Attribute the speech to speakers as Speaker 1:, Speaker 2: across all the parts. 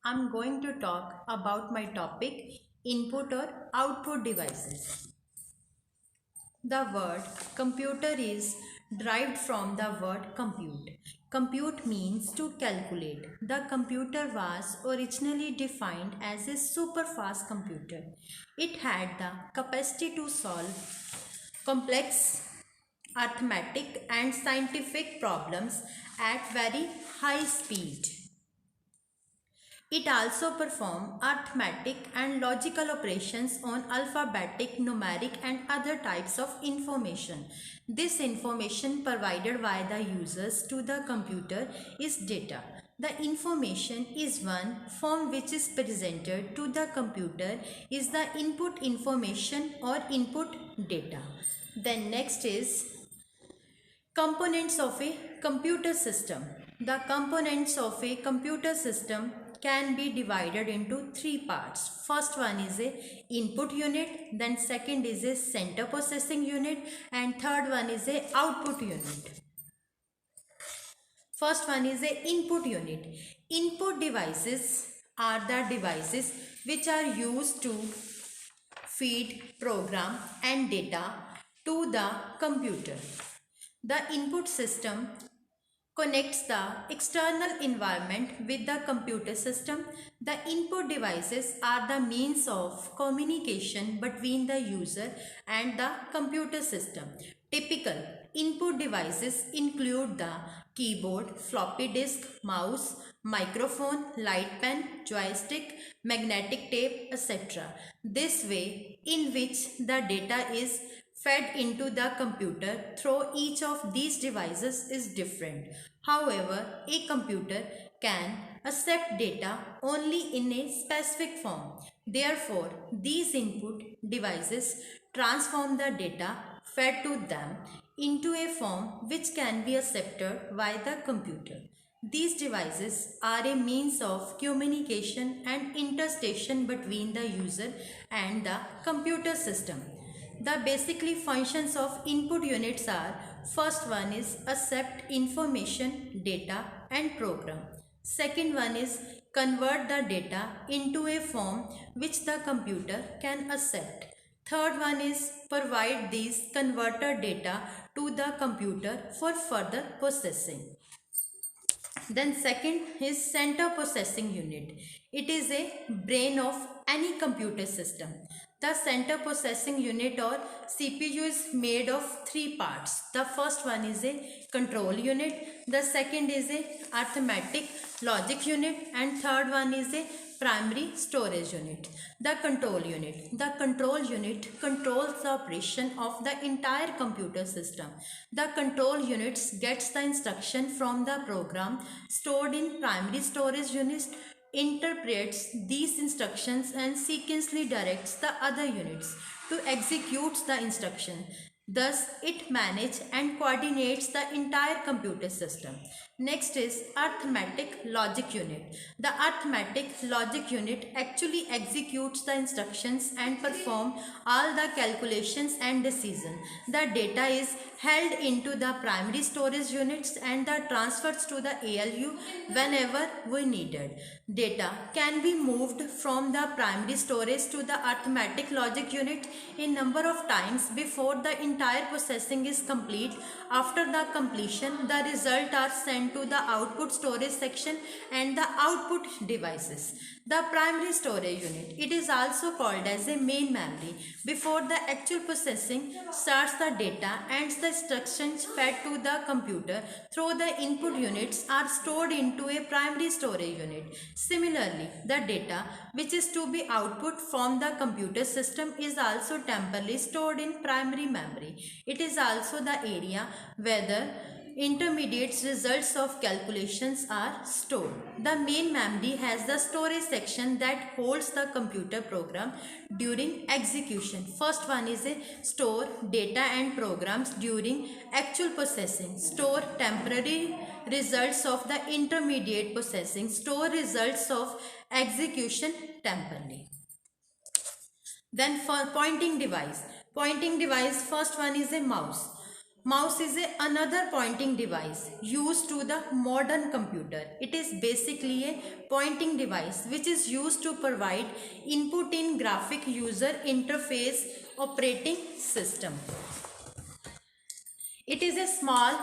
Speaker 1: I'm going to talk about my topic input or output devices. The word computer is derived from the word compute. Compute means to calculate. The computer was originally defined as a super fast computer. It had the capacity to solve complex arithmetic and scientific problems at very high speed. It also performs arithmetic and logical operations on alphabetic, numeric and other types of information. This information provided by the users to the computer is data. The information is one form which is presented to the computer is the input information or input data. Then next is components of a computer system. The components of a computer system can be divided into three parts. First one is a input unit, then second is a center processing unit, and third one is a output unit. First one is a input unit. Input devices are the devices which are used to feed program and data to the computer. The input system connects the external environment with the computer system. The input devices are the means of communication between the user and the computer system. Typical input devices include the keyboard, floppy disk, mouse, microphone, light pen, joystick, magnetic tape, etc. This way in which the data is fed into the computer through each of these devices is different. However, a computer can accept data only in a specific form. Therefore, these input devices transform the data fed to them into a form which can be accepted by the computer. These devices are a means of communication and interstation between the user and the computer system. The basically functions of input units are first one is accept information, data and program. Second one is convert the data into a form which the computer can accept. Third one is provide these converted data to the computer for further processing. Then second is center processing unit. It is a brain of any computer system. The center processing unit or CPU is made of three parts. The first one is a control unit, the second is a arithmetic logic unit and third one is a primary storage unit. The control unit. The control unit controls the operation of the entire computer system. The control units gets the instruction from the program stored in primary storage unit, interprets these instructions and sequentially directs the other units to execute the instruction. Thus, it manages and coordinates the entire computer system. Next is arithmetic logic unit. The arithmetic logic unit actually executes the instructions and perform all the calculations and decisions. The data is held into the primary storage units and the transfers to the ALU whenever we needed. Data can be moved from the primary storage to the arithmetic logic unit a number of times before the entire processing is complete. After the completion, the result are sent to the output storage section and the output devices. The primary storage unit, it is also called as a main memory. Before the actual processing starts, the data and the instructions fed to the computer through the input units are stored into a primary storage unit. Similarly, the data which is to be output from the computer system is also temporarily stored in primary memory. It is also the area where the intermediate results of calculations are stored. The main memory has the storage section that holds the computer program during execution. First one is a store data and programs during actual processing. Store temporary results of the intermediate processing. Store results of execution temporarily. Then for pointing device. Pointing device, first one is a mouse. Mouse is another pointing device used to the modern computer. It is basically a pointing device which is used to provide input in graphic user interface operating system. It is a small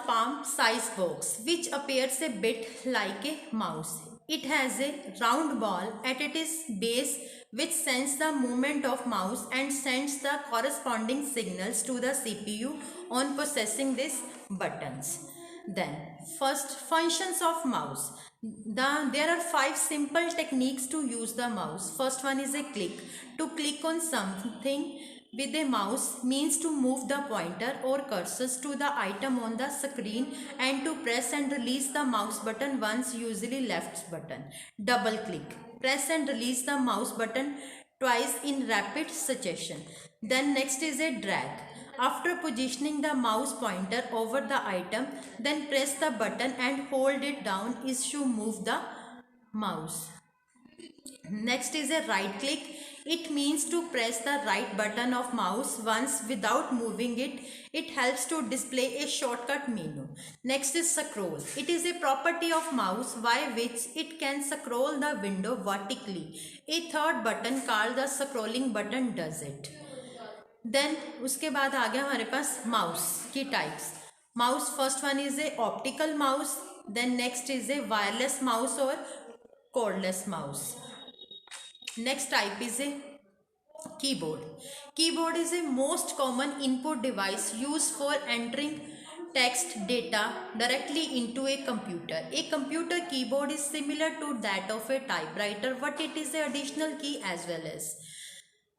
Speaker 1: palm size box which appears a bit like a mouse. It has a round ball at its base which sends the movement of mouse and sends the corresponding signals to the CPU on processing these buttons. Then, first, functions of mouse. There are 5 simple techniques to use the mouse. First one is a click. To click on something with a mouse means to move the pointer or cursors to the item on the screen, and to press and release the mouse button once, usually left button. Double click. Press and release the mouse button twice in rapid succession. Then next is a drag. After positioning the mouse pointer over the item, then press the button and hold it down is to move the mouse. Next is a right click. It means to press the right button of mouse once without moving it. It helps to display a shortcut menu. Next is scroll. It is a property of mouse by which it can scroll the window vertically. A third button called the scrolling button does it. Then उसके बाद आ गया हमारे पास mouse की types. Mouse first one is a optical mouse, then next is a wireless mouse और cordless mouse. Next type is a keyboard. Keyboard is a most common input device used for entering text data directly into a computer. A computer keyboard is similar to that of a typewriter, but it is an additional key as well as.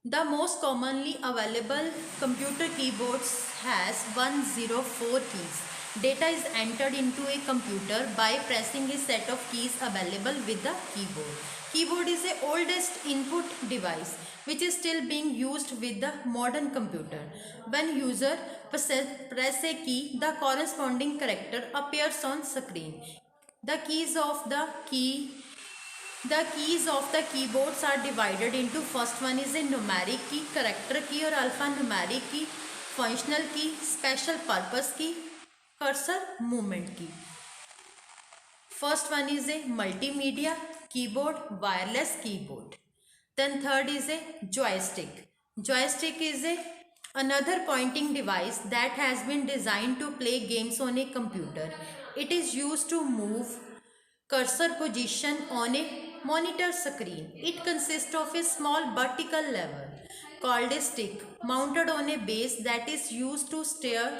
Speaker 1: The most commonly available computer keyboards has 104 keys. Data is entered into a computer by pressing a set of keys available with the keyboard. Keyboard is the oldest input device which is still being used with the modern computer. When user press a key, the corresponding character appears on screen. The keys of the keyboards are divided into, first one is a numeric key, character key or alphanumeric key, functional key, special purpose key, cursor movement key. First one is a multimedia keyboard, wireless keyboard. Then third is a joystick. Joystick is another pointing device that has been designed to play games on a computer. It is used to move cursor position on a monitor screen. It consists of a small vertical lever called a stick mounted on a base that is used to steer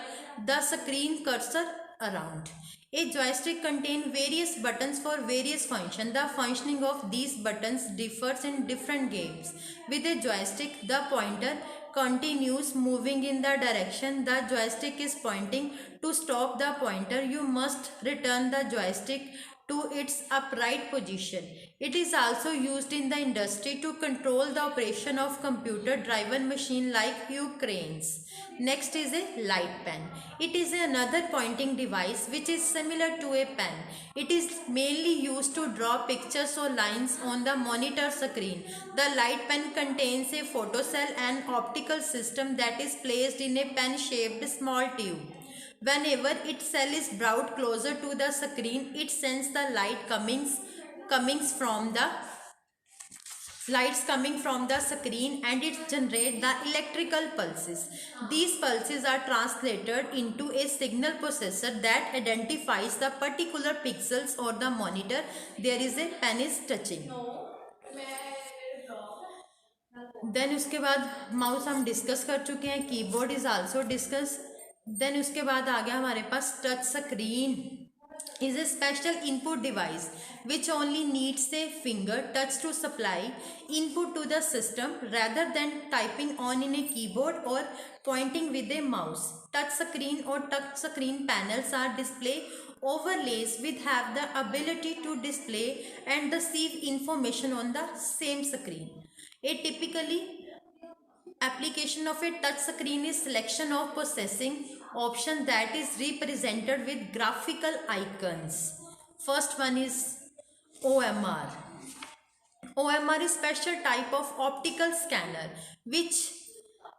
Speaker 1: the screen cursor around. A joystick contains various buttons for various functions. The functioning of these buttons differs in different games. With a joystick, the pointer continues moving in the direction the joystick is pointing. To stop the pointer, you must return the joystick to its upright position. It is also used in the industry to control the operation of computer-driven machine like cranes. Next is a light pen. It is another pointing device which is similar to a pen. It is mainly used to draw pictures or lines on the monitor screen. The light pen contains a photocell and optical system that is placed in a pen-shaped small tube. Whenever its cell is brought closer to the screen, it sends the lights coming from the screen, and it generates the electrical pulses. These pulses are translated into a signal processor that identifies the particular pixels or the monitor there is a pen is touching. Then उसके बाद mouse हम discuss कर चुके हैं, keyboard is also discuss. Then उसके बाद आ गया हमारे पास touch screen. is a special input device which only needs a finger touch to supply input to the system rather than typing on in a keyboard or pointing with a mouse. Touch screen or touch screen panels are display overlays which have the ability to display and receive information on the same screen. A typically application of a touch screen is selection of processing option that is represented with graphical icons. First one is OMR. OMR is special type of optical scanner which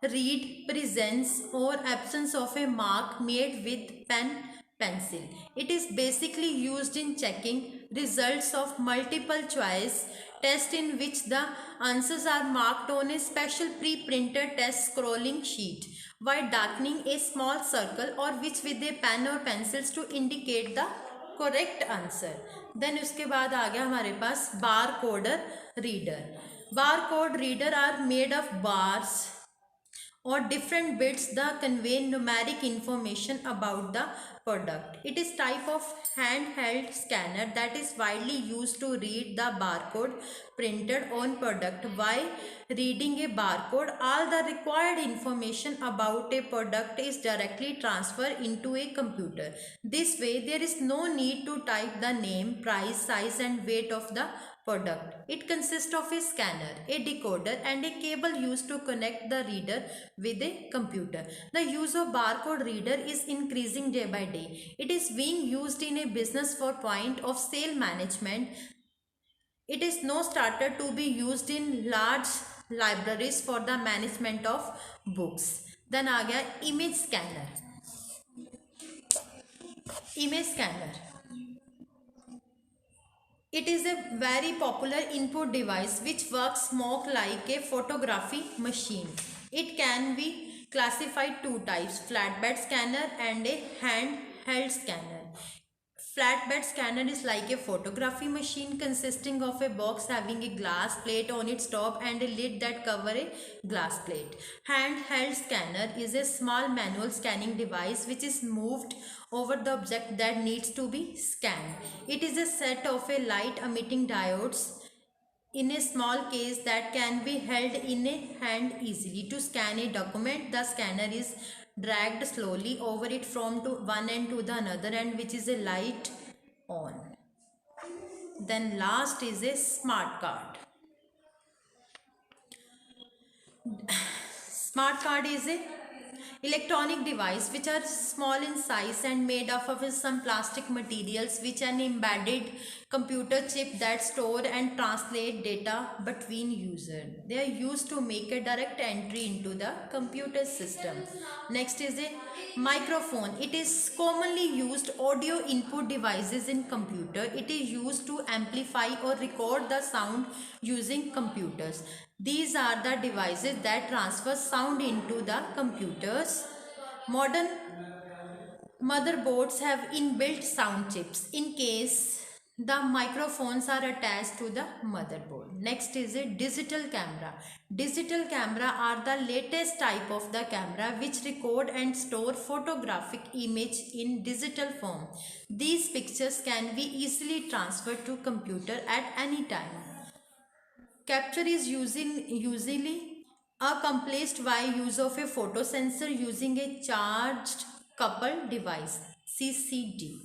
Speaker 1: read presence or absence of a mark made with pen pencil. It is basically used in checking results of multiple choice test in which the answers are marked on a special pre-printed test scrolling sheet while darkening a small circle or which with a pen or pencils to indicate the correct answer. Then उसके बाद आ गया हमारे पास bar coder reader. Bar code reader are made of bars or different bits that convey numeric information about the product. It is type of handheld scanner that is widely used to read the barcode printed on product. While reading a barcode, all the required information about a product is directly transferred into a computer. This way, there is no need to type the name, price, size and weight of the product. It consists of a scanner, a decoder and a cable used to connect the reader with a computer. The use of barcode reader is increasing day by day. It is being used in a business for point of sale management. It is now started to be used in large libraries for the management of books. Then आ गया image scanner. Image scanner. It is a very popular input device which works more like a photography machine. It can be classified two types, flatbed scanner and a handheld scanner. Flatbed scanner is like a photography machine consisting of a box having a glass plate on its top and a lid that cover a glass plate. Handheld scanner is a small manual scanning device which is moved over the object that needs to be scanned. It is a set of a light emitting diodes in a small case that can be held in a hand easily. To scan a document, the scanner is dragged slowly over it from to one end to the another end, which is a light on. Then last is a smart card. Smart card is a electronic device which are small in size and made up of some plastic materials which an embedded computer chip that store and translate data between users. They are used to make a direct entry into the computer system. Next is a microphone. It is commonly used audio input devices in computer. It is used to amplify or record the sound using computers. These are the devices that transfer sound into the computers. Modern motherboards have inbuilt sound chips in case the microphones are attached to the motherboard. Next is a digital camera. Digital camera are the latest type of the camera which record and store photographic image in digital form. These pictures can be easily transferred to computer at any time. Capture is usually accomplished by use of a photo sensor using a charged coupled device CCD.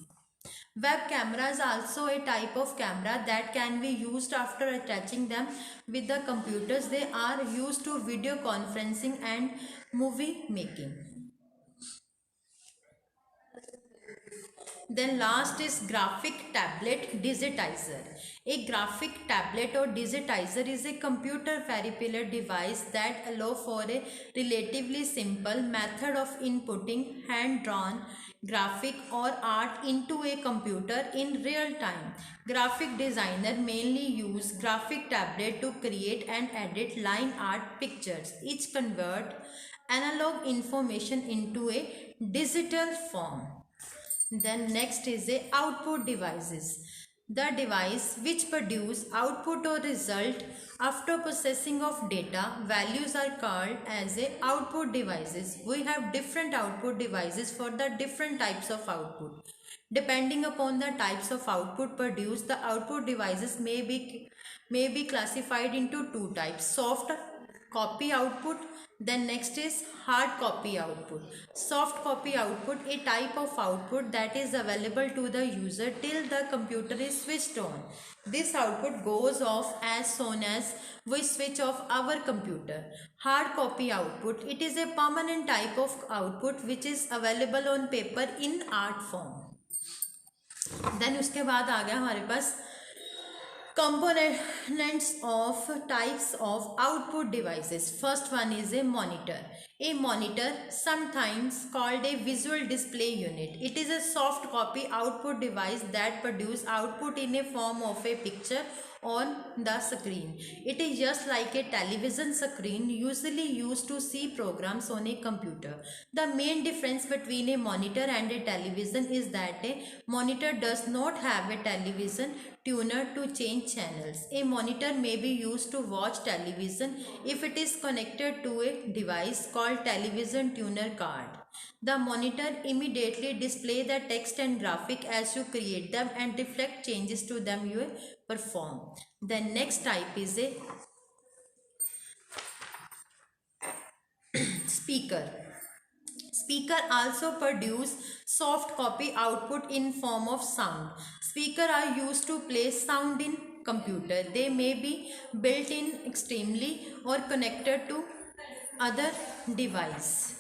Speaker 1: Web camera is also a type of camera that can be used after attaching them with the computers. They are used to video conferencing and movie making. Then last is graphic tablet digitizer. A graphic tablet or digitizer is a computer peripheral device that allows for a relatively simple method of inputting hand-drawn graphic or art into a computer in real time. Graphic designer mainly use graphic tablet to create and edit line art pictures. Each convert analog information into a digital form. Then next is a output devices. The device which produce output or result after processing of data. Values are called as a output devices. We have different output devices for the different types of output. Depending upon the types of output produced, the output devices may be classified into two types: soft copy output. Then next is hard copy output. Soft copy output, a type of output that is available to the user till the computer is switched on. This output goes off as soon as we switch off our computer. Hard copy output, it is a permanent type of output which is available on paper in art form. Then उसके बाद आ गया हमारे पास Components of types of output devices. First one is a monitor. A monitor, sometimes called a visual display unit. It is a soft copy output device that produces output in a form of a picture on the screen. It is just like a television screen usually used to see programs on a computer. The main difference between a monitor and a television is that a monitor does not have a television tuner to change channels. A monitor may be used to watch television if it is connected to a device called television tuner card. The monitor immediately display the text and graphic as you create them and reflect changes to them you perform. The next type is a speaker. Speaker also produce soft copy output in form of sound. Speaker are used to play sound in computer. They may be built in extremely or connected to other device.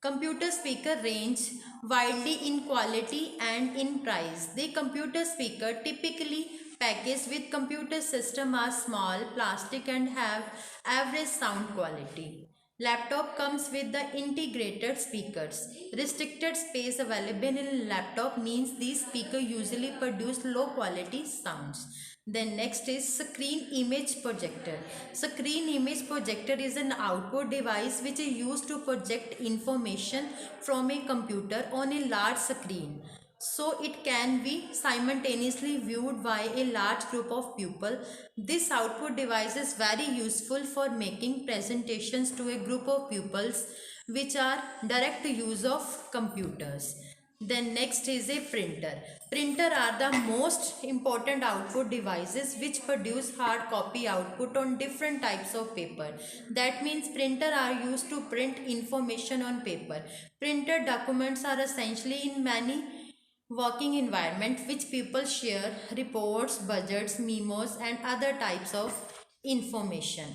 Speaker 1: Computer speaker range widely in quality and in price. The computer speaker typically packaged with computer system are small, plastic and have average sound quality. Laptop comes with the integrated speakers. Restricted space available in laptop means these speakers usually produce low quality sounds. Then next is screen image projector. Screen image projector is an output device which is used to project information from a computer on a large screen. So it can be simultaneously viewed by a large group of people. This output device is very useful for making presentations to a group of pupils which are direct use of computers. Then next is a printer. Printer are the most important output devices which produce hard copy output on different types of paper. That means printer are used to print information on paper. Printed documents are essentially in many working environment which people share reports, budgets, memos and other types of information.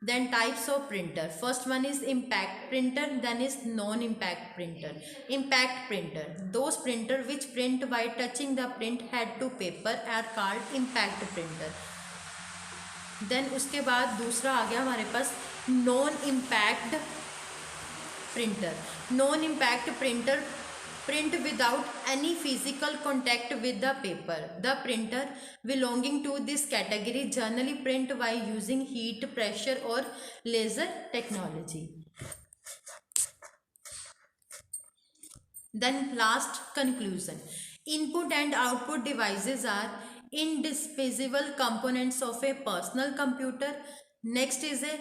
Speaker 1: Then types of printer. First one is impact printer, then is non-impact printer. Impact printer. Those printer which print by touching the print head to paper are called impact printer. Then उसके बाद दूसरा आ गया हमारे पास non-impact printer. Non-impact printer print without any physical contact with the paper. The printer belonging to this category generally print by using heat, pressure or laser technology. Then last conclusion. Input and output devices are indispensable components of a personal computer. Next is a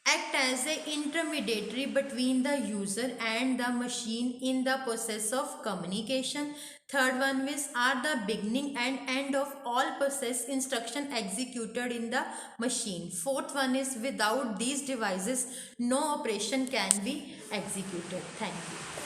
Speaker 1: act as a intermediary between the user and the machine in the process of communication. Third one is are the beginning and end of all process instruction executed in the machine. Fourth one is without these devices no operation can be executed. Thank you.